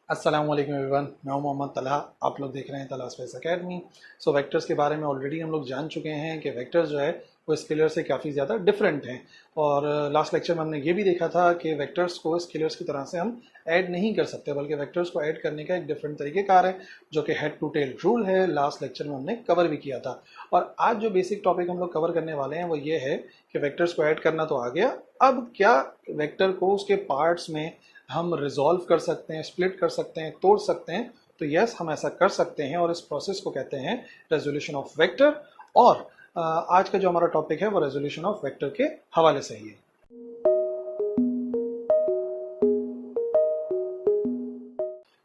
अस्सलाम वालेकुम एवरीवन, मैं हूं मोहम्मद तलहा। आप लोग देख रहे हैं तलहा स्पेस एकेडमी। वेक्टर्स के बारे में ऑलरेडी हम लोग जान चुके हैं कि वेक्टर्स जो है वो स्केलर्स से काफ़ी ज़्यादा डिफरेंट हैं। और लास्ट लेक्चर में हमने ये भी देखा था कि वेक्टर्स को स्केलर्स की तरह से हम ऐड नहीं कर सकते, बल्कि वेक्टर्स को ऐड करने का एक डिफरेंट तरीक़ेकार है जो कि हेड टू टेल रूल है। लास्ट लेक्चर में हमने कवर भी किया था। और आज जो बेसिक टॉपिक हम लोग कवर करने वाले हैं वो ये है कि वेक्टर्स को ऐड करना तो आ गया, अब क्या वेक्टर को उसके पार्ट्स में हम रिजॉल्व कर सकते हैं, स्प्लिट कर सकते हैं, तोड़ सकते हैं। तो यस, हम ऐसा कर सकते हैं और इस प्रोसेस को कहते हैं रेजोल्यूशन ऑफ वेक्टर। और आज का जो हमारा टॉपिक है वो रेजोल्यूशन ऑफ वेक्टर के हवाले से ही है।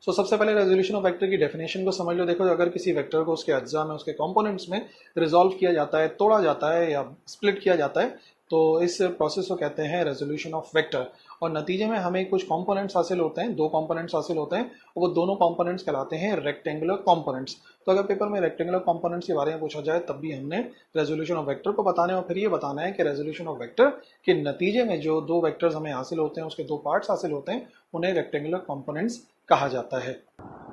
सबसे पहले रेजोल्यूशन ऑफ वेक्टर की डेफिनेशन को समझ लो। देखो, अगर किसी वेक्टर को उसके अज्जा में, उसके कंपोनेंट्स में रिजॉल्व किया जाता है, तोड़ा जाता है या स्प्लिट किया जाता है, तो इस प्रोसेस को कहते हैं रेजोल्यूशन ऑफ वेक्टर। और नतीजे में हमें कुछ कंपोनेंट्स हासिल होते हैं, दो कंपोनेंट्स हासिल होते हैं, और वो दोनों कंपोनेंट्स कहलाते हैं रेक्टेंगुलर कंपोनेंट्स। तो अगर पेपर में रेक्टेंगुलर कंपोनेंट्स के बारे में पूछा जाए तब भी हमने रेजोल्यूशन ऑफ वेक्टर को बताना है। और फिर ये बताना है कि रेजोल्यूशन ऑफ वेक्टर के नतीजे में जो दो वेक्टर्स हमें हासिल होते हैं, उसके दो पार्ट्स हासिल होते हैं, उन्हें रेक्टेंगुलर कंपोनेंट्स कहा जाता है।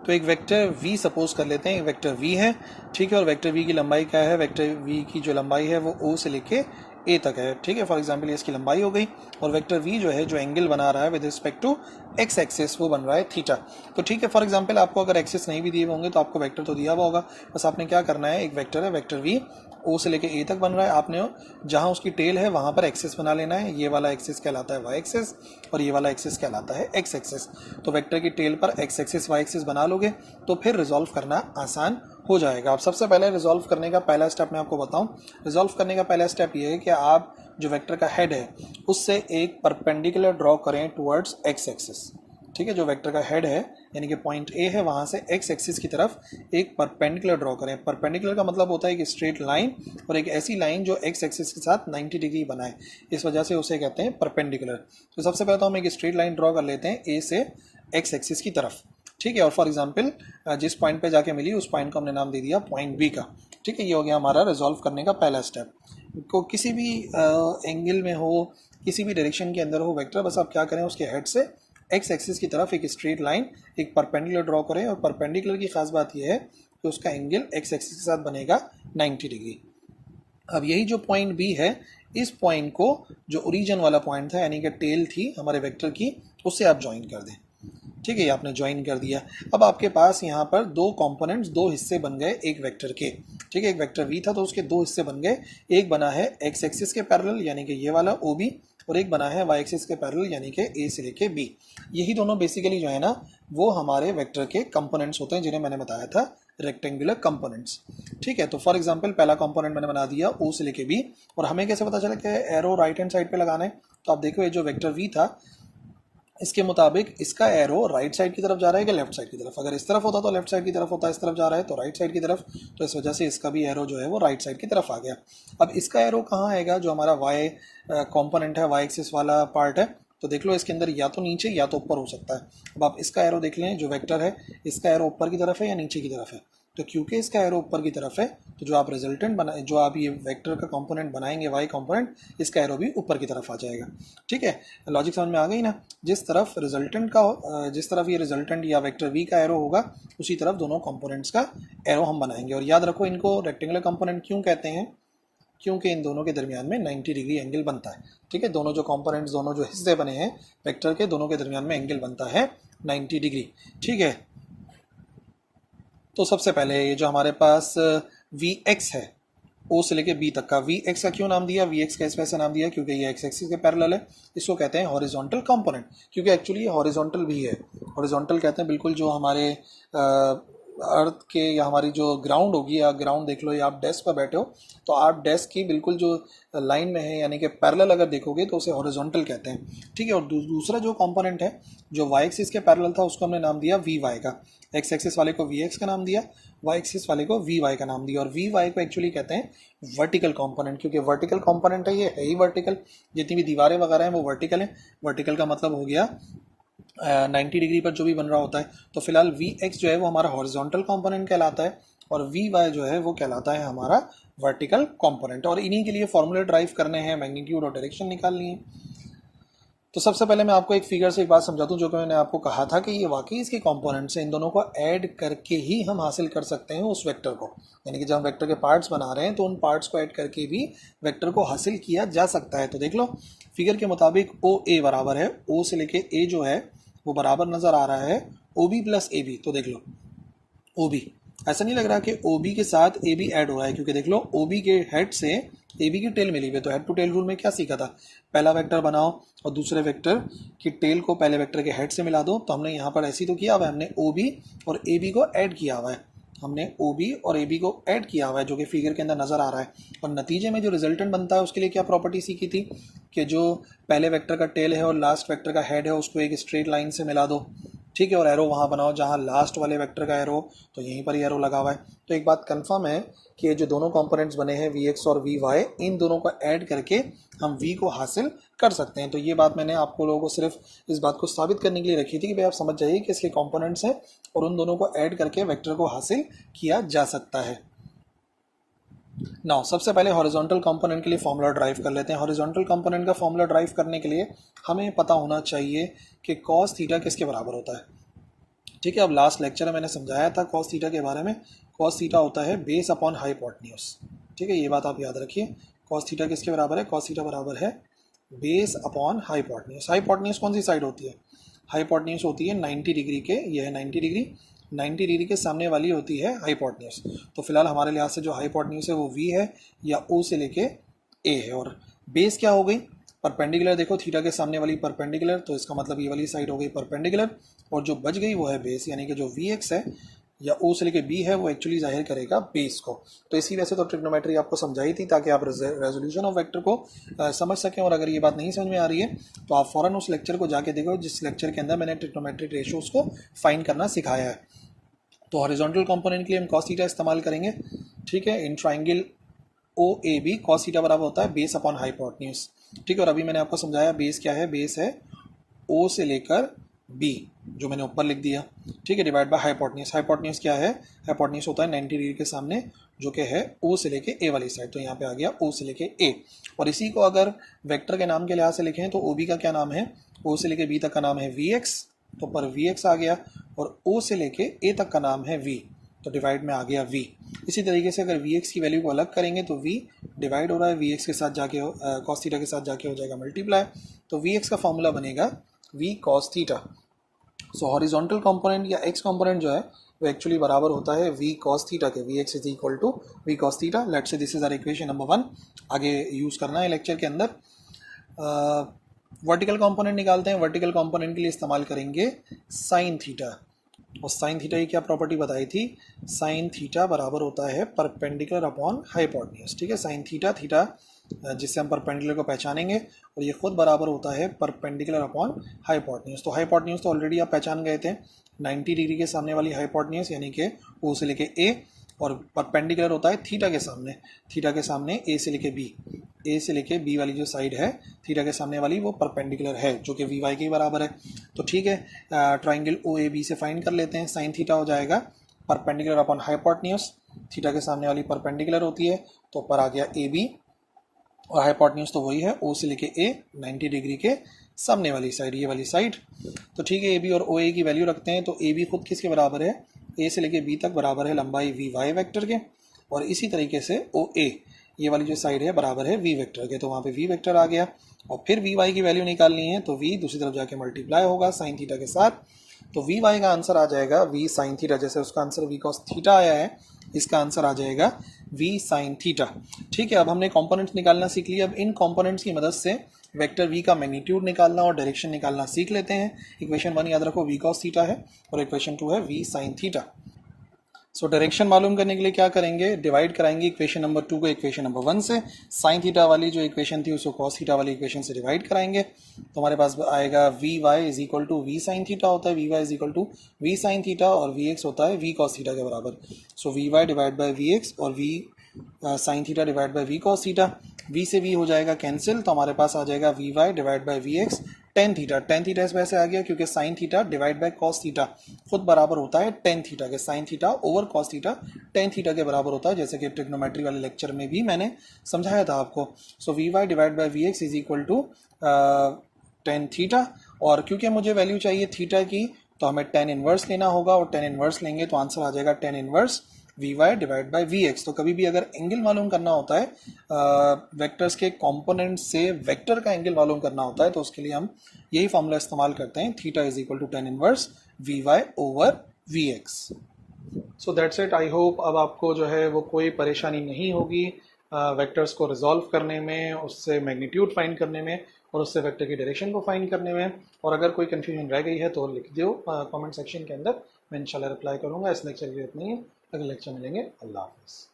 तो एक वेक्टर v सपोज कर लेते हैं, एक वेक्टर v है, ठीक है। और वेक्टर v की लंबाई क्या है? वेक्टर v की जो लंबाई है वो o से लेके a तक है, ठीक है। फॉर एग्जांपल ये इसकी लंबाई हो गई। और वेक्टर v जो है, जो एंगल बना रहा है with respect to x axis, वो बन रहा है थीटा। तो ठीक है, फॉर एग्जांपल आपको अगर एक्सिस नहीं भी दिए होंगे तो आपको वेक्टर तो दिया हुआ होगा। बस आपने क्या करना है, एक वेक्टर है वेक्टर v o से लेके a तक बन रहा है, आपने जहां उसकी टेल है वहां पर एक्सिस बना लेना है। ये वाला एक्सिस कहलाता है y एक्सिस और ये वाला एक्सिस कहलाता है x एक्सिस। तो वेक्टर की टेल पर x एक्सिस y एक्सिस बना लोगे तो फिर रिजॉल्व करना आसान हो जाएगा। अब सबसे पहले रिजॉल्व करने का पहला स्टेप मैं आपको बताऊं। रिजॉल्व करने का पहला स्टेप ये है कि आप जो वेक्टर का हेड है उससे एक परपेंडिकुलर ड्रॉ करें टुवर्ड्स x एक्सिस, ठीक है। जो वेक्टर का हेड है यानी कि पॉइंट ए है, वहां से x एक्सिस की तरफ एक परपेंडिकुलर ड्रॉ करें। परपेंडिकुलर का मतलब होता है कि स्ट्रेट लाइन, और एक ऐसी लाइन जो x एक्सिस के साथ 90 डिग्री बनाए, इस वजह से उसे कहते हैं परपेंडिकुलर। तो सबसे पहले तो हम एक स्ट्रेट लाइन ड्रॉ कर लेते हैं ए से x एक्सिस की तरफ, ठीक है। और फॉर एग्जाम्पल जिस पॉइंट पे जाके मिली उस पॉइंट को हमने नाम दे दिया पॉइंट बी का, ठीक है। ये हो गया हमारा रिजॉल्व करने का पहला स्टेप। को किसी भी एंगल में हो, किसी भी डायरेक्शन के अंदर हो वेक्टर, बस आप क्या करें, उसके हेड से एक्स एक्सिस की तरफ एक स्ट्रेट लाइन, एक परपेंडिकुलर ड्रॉ करें। और परपेंडिकुलर की खास बात यह है कि उसका एंगल एक्स एक्सिस के साथ बनेगा 90 डिग्री। अब यही जो पॉइंट बी है, इस पॉइंट को जो ओरिजिन वाला पॉइंट था यानी कि टेल थी हमारे वेक्टर की, उससे आप ज्वाइन कर दें, ठीक है। ये आपने ज्वाइन कर दिया। अब आपके पास यहाँ पर दो कंपोनेंट्स, दो हिस्से बन गए एक वेक्टर के, ठीक है। एक वेक्टर v था तो उसके दो हिस्से बन गए। एक बना है x एक्सिस के पैरेलल यानी कि ये वाला OB, और एक बना है y एक्सिस के पैरेलल यानी कि a से लेके b। यही दोनों बेसिकली जो है ना वो हमारे वेक्टर के कंपोनेंट्स होते हैं, जिन्हें मैंने बताया था रेक्टेंगुलर कंपोनेंट्स, ठीक है। तो फॉर एग्जांपल पहला कंपोनेंट मैंने बना दिया o से लेके b, और हमें कैसे पता चला कि एरो राइट हैंड साइड पे लगाना है? तो आप देखो, ये जो वेक्टर v था इसके मुताबिक इसका एरो राइट साइड की तरफ जा रहा है कि लेफ्ट साइड की तरफ? अगर इस तरफ होता तो लेफ्ट साइड की तरफ होता, इस तरफ जा रहा है तो राइट साइड की तरफ। तो इस वजह से इसका भी एरो जो है वो राइट साइड की तरफ आ गया। अब इसका एरो कहाँ आएगा? जो हमारा वाई कंपोनेंट है, वाई एक्सिस वाला पार्ट है, तो देख लो इसके अंदर या तो नीचे या तो ऊपर हो सकता है। अब आप इसका एरो देख लें, जो वेक्टर है इसका एरो ऊपर की तरफ है या नीचे की तरफ है? तो क्योंकि इसका एरो ऊपर की तरफ है तो जो आप रिजल्टेंट बनाए, जो आप ये वेक्टर का कंपोनेंट बनाएंगे वाई कंपोनेंट, इसका एरो भी ऊपर की तरफ आ जाएगा, ठीक है। लॉजिक समझ में आ गई ना? जिस तरफ रिजल्टेंट का, जिस तरफ ये रिजल्टेंट या वेक्टर वी का एरो होगा उसी तरफ दोनों कंपोनेंट्स का एरो हम बनाएंगे। और याद रखो, इनको रेक्टेंगुलर कंपोनेंट क्यों कहते हैं? क्योंकि इन दोनों के दरमियान में 90 डिग्री एंगल बनता है, ठीक है। दोनों जो कंपोनेंट्स, दोनों जो हिस्से बने हैं वेक्टर के, दोनों के दरमियान में एंगल बनता है 90 डिग्री, ठीक है। तो सबसे पहले ये जो हमारे पास Vx है O से लेके B तक का, Vx का क्यों नाम दिया? Vx का इस वजह से नाम दिया क्योंकि ये x एक्सिस के पैरेलल है। इसको कहते हैं हॉरिजॉन्टल कंपोनेंट, क्योंकि एक्चुअली ये हॉरिजॉन्टल भी है। हॉरिजॉन्टल कहते हैं बिल्कुल जो हमारे अर्थ के, या हमारी जो ग्राउंड होगी, या ग्राउंड देख लो, या आप डेस्क पर बैठे हो तो आप डेस्क की बिल्कुल जो लाइन में है यानी कि पैरेलल अगर देखोगे तो उसे हॉरिजॉन्टल कहते हैं, ठीक है। और दूसरा जो कंपोनेंट है जो y एक्सिस के पैरेलल था उसको हमने नाम दिया Vy का। x एक्सिस वाले को Vx का नाम दिया, y एक्सिस वाले को Vy का नाम दिया। और Vy को एक्चुअली कहते हैं वर्टिकल कंपोनेंट, क्योंकि वर्टिकल कंपोनेंट है, ये है ही वर्टिकल। जितनी भी दीवारें वगैरह हैं वो वर्टिकल हैं। वर्टिकल का मतलब हो गया 90 डिग्री पर जो भी बन रहा होता है। तो फिलहाल Vx जो है वो हमारा हॉरिजॉन्टल कंपोनेंट कहलाता है, और Vy जो है वो कहलाता है हमारा वर्टिकल कंपोनेंट। और इन्हीं के लिए फॉर्मूले ड्राइव करने हैं, मैग्नीट्यूड और डायरेक्शन निकालनी है। तो सबसे पहले मैं आपको एक फिगर से एक बात समझा दूं, जो कि मैंने आपको कहा था कि ये वाकई इसके कंपोनेंट्स हैं, इन दोनों को ऐड करके ही हम हासिल कर सकते हैं उस वेक्टर को। यानी कि जब हम वेक्टर के पार्ट्स बना रहे हैं तो उन पार्ट्स को ऐड करके भी वेक्टर को हासिल किया जा सकता है। तो देख लो फिगर के मुताबिक ओ ए बराबर है, ओ से लेके ए जो है वो बराबर नजर आ रहा है O B plus A B. तो देख लो ओ बी, ऐसा नहीं लग रहा कि ओ बी के साथ ए बी ऐड हो रहा है, क्योंकि देख लो ओ बी के हेड से ए बी की टेल मिली हुई है। तो हेड टू टेल रूल में क्या सीखा था, पहला वेक्टर बनाओ और दूसरे वेक्टर की टेल को पहले वेक्टर के हेड से मिला दो। तो हमने यहाँ पर ऐसी तो किया हुआ है, हमने ओ बी और ए बी को ऐड किया हुआ है, हमने ओ बी और ए बी को ऐड किया हुआ है, जो कि फिगर के अंदर नजर आ रहा है। और नतीजे में जो रिजल्टेंट बनता है उसके लिए क्या प्रॉपर्टी सीखी थी कि जो पहले वेक्टर का टेल है और लास्ट वेक्टर का हेड है उसको एक स्ट्रेट लाइन से मिला दो, ठीक है, और एरो वहाँ बनाओ जहाँ लास्ट वाले वेक्टर का एरो, तो यहीं पर ही एरो लगा हुआ है। तो एक बात कंफर्म है कि ये जो दोनों कंपोनेंट्स बने हैं वी एक्स और वी वाई, इन दोनों को ऐड करके हम वी को हासिल कर सकते हैं। तो ये बात मैंने आपको लोगों को सिर्फ इस बात को साबित करने के लिए रखी थी कि भाई आप समझ जाइए कि इसके कंपोनेंट्स हैं और उन दोनों को ऐड करके वेक्टर को हासिल किया जा सकता है। नाउ सबसे पहले हॉरिजॉन्टल कंपोनेंट के लिए फॉर्मूला ड्राइव कर लेते हैं। हॉरिजॉन्टल कंपोनेंट का फॉर्मूला ड्राइव करने के लिए हमें पता होना चाहिए कि कॉस थीटा किसके बराबर होता है। ठीक है, अब लास्ट लेक्चर में मैंने समझाया था कॉस थीटा के बारे में। कॉस थीटा होता है बेस अपॉन हाइपोटेन्यूज। ठीक है, ये बात आप याद रखिए। कॉस थीटा किसके बराबर है, कॉस थीटा बराबर है बेस अपॉन हाइपोटेन्यूज। हाइपोटेन्यूज कौन सी साइड होती है, हाइपोटेन्यूज होती है 90 डिग्री के, ये है 90 डिग्री, 90 डिग्री के सामने वाली होती है हाइपोटेन्यूज। तो फिलहाल हमारे लिहाज से जो हाइपोटेन्यूज है वो वी है या ओ से लेके ए है। और बेस क्या हो गई, परपेंडिकुलर, देखो थीटा के सामने वाली परपेंडिकुलर, तो इसका मतलब ये वाली साइड हो गई परपेंडिकुलर, और जो बच गई वो है बेस, यानी कि जो वी एक्स है या ओ से लेके बी है वो एक्चुअली जाहिर करेगा बेस को। तो इसी वजह से तो ट्रिग्नोमेट्री आपको समझाई थी ताकि आप रेजोल्यूशन ऑफ वेक्टर को समझ सकें। और अगर ये बात नहीं समझ में आ रही है तो आप फौरन उस लेक्चर को जाके देखो जिस लेक्चर के अंदर मैंने ट्रिग्नोमेट्रिक रेशियोज को फाइंड करना सिखाया है। तो हॉरिजॉन्टल कंपोनेंट के लिए हम कॉस थीटा इस्तेमाल करेंगे। ठीक है, in triangle O A B cos theta बराबर होता है बेस अपॉन हाइपोटेन्यूज। ठीक है, और अभी मैंने आपको समझाया बेस क्या है, बेस है ओ से लेकर बी, जो मैंने ऊपर लिख दिया। ठीक है, डिवाइड बाय हाइपोटेन्यूज। हाइपोटेन्यूज क्या है, हाइपोटेन्यूज होता है 90 डिग्री के सामने, जो कि है ओ से लेके ए वाली साइड। तो यहाँ पे आ गया ओ से लेके ए। और इसी को अगर वेक्टर के नाम के लिहाज से लिखें तो ओ बी का क्या नाम है, ओ से लेके बी तक का नाम है वी एक्स, तो पर वी एक्स आ गया, और ओ से लेके ए तक का नाम है वी, तो डिवाइड में आ गया वी। इसी तरीके से अगर वी एक्स की वैल्यू को अलग करेंगे तो वी डिवाइड हो रहा है, वी एक्स के साथ जाके कॉस थीटा के साथ जाके हो जाएगा मल्टीप्लाई, तो वी एक्स का फॉर्मूला बनेगा V cos theta. So horizontal component या एक्स कंपोनेंट जो है वो एक्चुअली बराबर होता है वी कॉस थीटा के, V x is equal to V cos theta. Let's say this is our equation number 1, आगे यूज़ करना है लेक्चर के अंदर। वर्टिकल कंपोनेंट निकालते हैं। वर्टिकल कंपोनेंट के लिए इस्तेमाल करेंगे साइन थीटा। और साइन थीटा की क्या प्रॉपर्टी बताई थी, साइन थीटा बराबर होता है परपेंडिकुलर अपॉन हाइपोटेन्यूज। ठीक है, साइन थीटा, थीटा जिससे हम परपेंडिकुलर को पहचानेंगे, और ये खुद बराबर होता है परपेंडिकुलर अपॉन हाइपोटेन्यूज। तो हाइपोटेन्यूज तो ऑलरेडी आप पहचान गए थे, 90 डिग्री के सामने वाली हाइपोटेन्यूज यानी कि ओ से लेके ए, और परपेंडिकुलर होता है थीटा के सामने, थीटा के सामने ए से लेके बी, ए से लेके बी वाली जो साइड है थीटा के सामने वाली वो परपेंडिकुलर है, जो कि वी वाई के बराबर है। तो ठीक है, ट्राइंगल ओ ए बी से फाइंड कर लेते हैं। साइन थीटा हो जाएगा परपेंडिकुलर अपॉन हाइपोटेन्यूज, थीटा के सामने वाली परपेंडिकुलर होती है, तो पर आ गया ए बी, और हाइपोटेन्यूज तो वही है ओ से लेके ए, 90 डिग्री के सामने वाली साइड, ये वाली साइड। तो ठीक है, ए बी और ओ ए की वैल्यू रखते हैं। तो ए बी खुद किसके बराबर है, ए से लेके बी तक बराबर है लंबाई वी वाई वेक्टर के, और इसी तरीके से ओ ए, ये वाली जो साइड है बराबर है वी वेक्टर के, तो वहाँ पे वी वेक्टर आ गया। और फिर वी वाई की वैल्यू निकालनी है तो वी दूसरी तरफ जाके मल्टीप्लाई होगा साइन थीटा के साथ, तो वी वाई का आंसर आ जाएगा वी साइन थीटा। जैसे उसका आंसर वी कॉस थीटा आया है, इसका आंसर आ जाएगा वी साइन थीटा। ठीक है, अब हमने कंपोनेंट्स निकालना सीख लिया। अब इन कंपोनेंट्स की मदद से वेक्टर वी का मैग्नीट्यूड निकालना और डायरेक्शन निकालना सीख लेते हैं। इक्वेशन 1 याद रखो वी कॉस थीटा है, और इक्वेशन 2 है V sine theta. So direction मालूम करने के लिए क्या करेंगे, डिवाइड कराएंगे इक्वेशन नंबर 2 को इक्वेशन नंबर 1 से। साइन थीटा वाली जो इक्वेशन थी उसको कॉस थीटा वाली इक्वेशन से डिवाइड कराएंगे, तो हमारे पास आएगा V Y is equal to V sine theta होता है, V Y is equal to V sine theta, और वी एक्स होता है वी कॉस थीटा के बराबर। So V Y divide by V X और V sine theta divide by V cos theta, V से V हो जाएगा कैंसिल, तो हमारे पास आ जाएगा we Y divide by V x tan theta. Tan theta इस वजह से आ गया क्योंकि sine theta divide by cos theta खुद बराबर होता है टेन थीटा के, sine theta over cos theta tan theta के बराबर होता है, जैसे कि ट्रिग्नोमेट्री वाले लेक्चर में भी मैंने समझाया था आपको। So V Y divide by V x is equal to tan theta, और क्योंकि मुझे वैल्यू चाहिए थीटा की तो हमें टेन इनवर्स लेना होगा, और टेन इनवर्स लेंगे तो आंसर आ जाएगा tan inverse V Y divide by V x. तो कभी भी अगर एंगल मालूम करना होता है वेक्टर्स के कंपोनेंट से वेक्टर का एंगल मालूम करना होता है तो उसके लिए हम यही फॉर्मूला इस्तेमाल करते हैं, theta is equal to tan inverse V y over V x. So that's it. I hope अब आपको जो है वो कोई परेशानी नहीं होगी वेक्टर्स को रिजॉल्व करने में, उससे मैग्नीट्यूड फाइंड करने में, और उससे वेक्टर की डायरेक्शन को फाइंड करने में। और अगर कोई कंफ्यूजन रह गई है तो लिख दो कमेंट सेक्शन के अंदर, मैं इंशाल्लाह रिप्लाई करूंगा। इस लेक्चर के लिए इतना ही है, अगले लेक्चर मिलेंगे। अल्लाह हाफिज़।